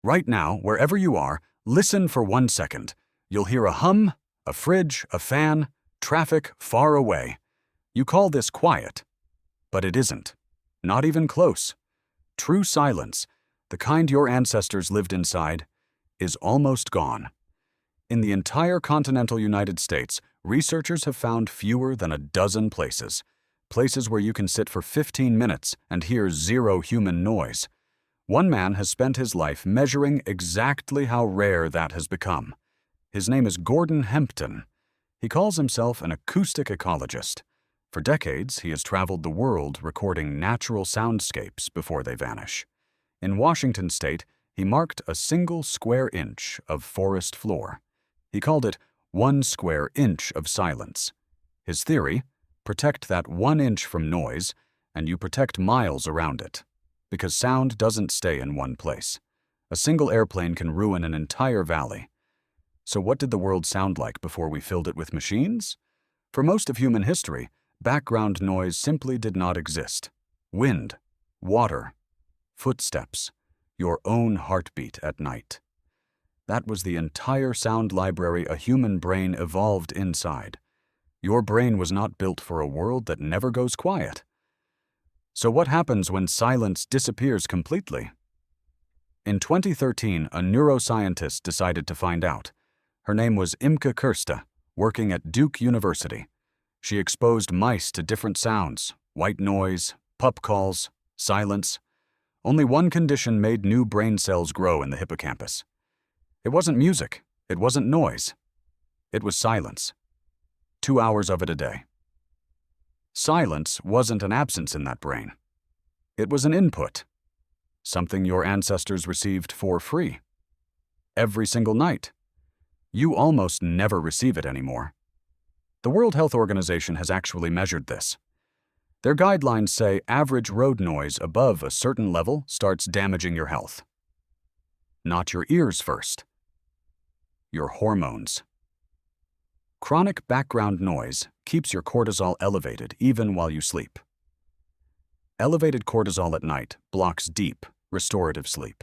Right now, wherever you are, listen for 1 second. You'll hear a hum, a fridge, a fan, traffic far away. You call this quiet, but it isn't. Not even close. True silence, the kind your ancestors lived inside, is almost gone. In the entire continental United States, researchers have found fewer than a dozen places where you can sit for 15 minutes and hear zero human noise. One man has spent his life measuring exactly how rare that has become. His name is Gordon Hempton. He calls himself an acoustic ecologist. For decades, he has traveled the world recording natural soundscapes before they vanish. In Washington state, he marked a single square inch of forest floor. He called it 1 square inch of silence. His theory: protect that 1 inch from noise, and you protect miles around it. Because sound doesn't stay in one place. A single airplane can ruin an entire valley. So what did the world sound like before we filled it with machines? For most of human history, background noise simply did not exist. Wind, water, footsteps, your own heartbeat at night. That was the entire sound library a human brain evolved inside. Your brain was not built for a world that never goes quiet. So what happens when silence disappears completely? In 2013, a neuroscientist decided to find out. Her name was Imke Kirsta, working at Duke University. She exposed mice to different sounds: white noise, pup calls, silence. Only one condition made new brain cells grow in the hippocampus. It wasn't music, it wasn't noise. It was silence. 2 hours of it a day. Silence wasn't an absence in that brain. It was an input. Something your ancestors received for free. Every single night. You almost never receive it anymore. The World Health Organization has actually measured this. Their guidelines say average road noise above a certain level starts damaging your health. Not your ears first. Your hormones. Chronic background noise keeps your cortisol elevated even while you sleep. Elevated cortisol at night blocks deep, restorative sleep.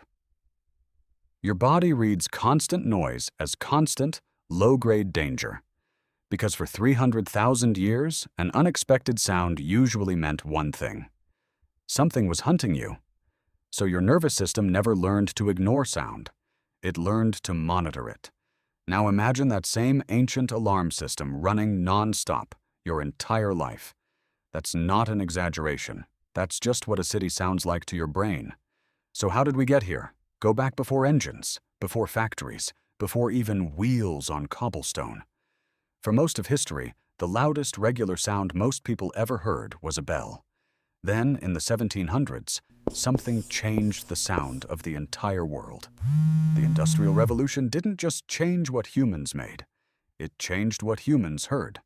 Your body reads constant noise as constant, low-grade danger, because for 300,000 years, an unexpected sound usually meant one thing. Something was hunting you. So your nervous system never learned to ignore sound. It learned to monitor it. Now imagine that same ancient alarm system running non-stop your entire life. That's not an exaggeration. That's just what a city sounds like to your brain. So how did we get here? Go back before engines, before factories, before even wheels on cobblestone. For most of history, the loudest regular sound most people ever heard was a bell. Then, in the 1700s, something changed the sound of the entire world. The Industrial Revolution didn't just change what humans made. It changed what humans heard.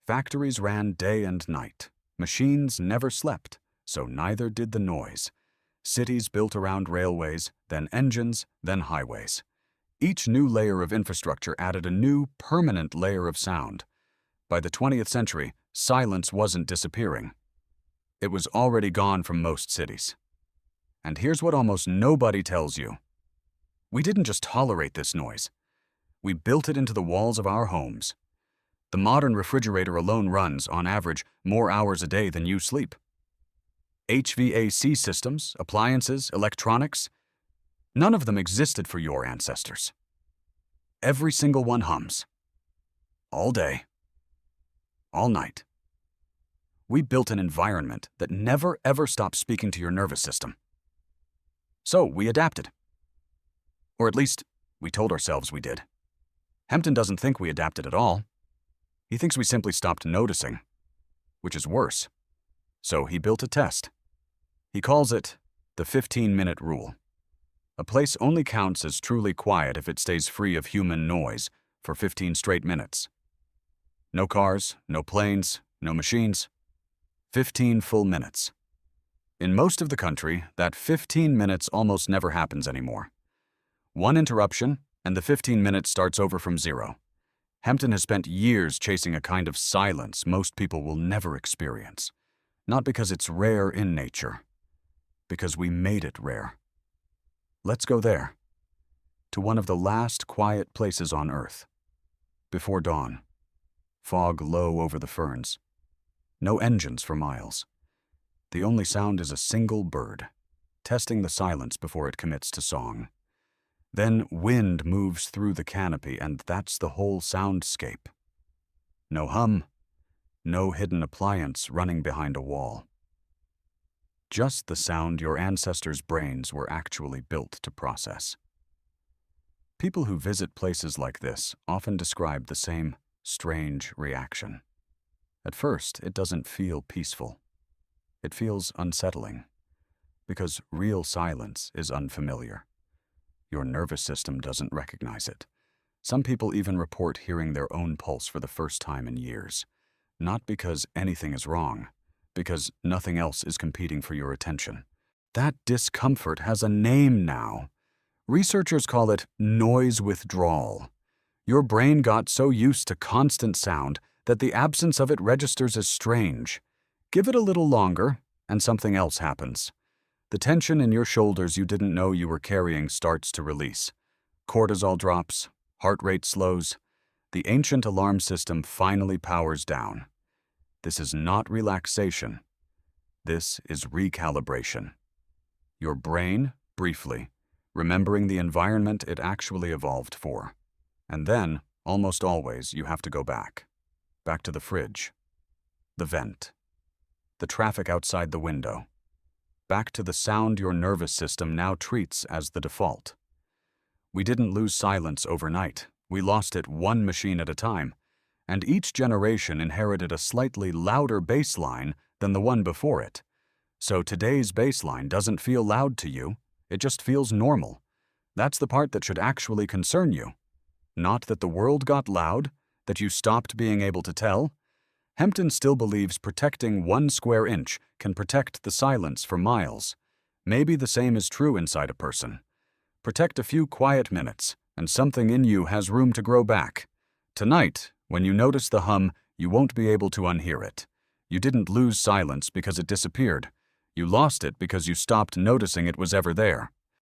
Factories ran day and night. Machines never slept, so neither did the noise. Cities built around railways, then engines, then highways. Each new layer of infrastructure added a new, permanent layer of sound. By the 20th century, silence wasn't disappearing. It was already gone from most cities. And here's what almost nobody tells you. We didn't just tolerate this noise. We built it into the walls of our homes. The modern refrigerator alone runs, on average, more hours a day than you sleep. HVAC systems, appliances, electronics, none of them existed for your ancestors. Every single one hums. All day. All night. We built an environment that never ever stopped speaking to your nervous system. So we adapted. Or at least, we told ourselves we did. Hempton doesn't think we adapted at all. He thinks we simply stopped noticing, which is worse. So he built a test. He calls it the 15-minute rule. A place only counts as truly quiet if it stays free of human noise for 15 straight minutes. No cars, no planes, no machines. 15 full minutes. In most of the country, that 15 minutes almost never happens anymore. One interruption, and the 15 minutes starts over from zero. Hempton has spent years chasing a kind of silence most people will never experience. Not because it's rare in nature, because we made it rare. Let's go there. to one of the last quiet places on Earth. Before dawn, fog low over the ferns. No engines for miles. The only sound is a single bird, testing the silence before it commits to song. Then wind moves through the canopy, and that's the whole soundscape. No hum, no hidden appliance running behind a wall. Just the sound your ancestors' brains were actually built to process. People who visit places like this often describe the same strange reaction. At first, it doesn't feel peaceful. It feels unsettling, because real silence is unfamiliar. Your nervous system doesn't recognize it. Some people even report hearing their own pulse for the first time in years, not because anything is wrong, because nothing else is competing for your attention. That discomfort has a name now. Researchers call it noise withdrawal. Your brain got so used to constant sound that the absence of it registers as strange. Give it a little longer, and something else happens. The tension in your shoulders you didn't know you were carrying starts to release. Cortisol drops, heart rate slows. The ancient alarm system finally powers down. This is not relaxation. This is recalibration. Your brain, briefly, remembering the environment it actually evolved for. And then, almost always, you have to go back. Back to the fridge, the vent, the traffic outside the window. Back to the sound your nervous system now treats as the default. We didn't lose silence overnight. We lost it one machine at a time, and each generation inherited a slightly louder baseline than the one before it. So today's baseline doesn't feel loud to you, it just feels normal. That's the part that should actually concern you. Not that the world got loud, that you stopped being able to tell. Hempton still believes protecting 1 square inch can protect the silence for miles. Maybe the same is true inside a person. Protect a few quiet minutes, and something in you has room to grow back. Tonight, when you notice the hum, you won't be able to unhear it. You didn't lose silence because it disappeared. You lost it because you stopped noticing it was ever there.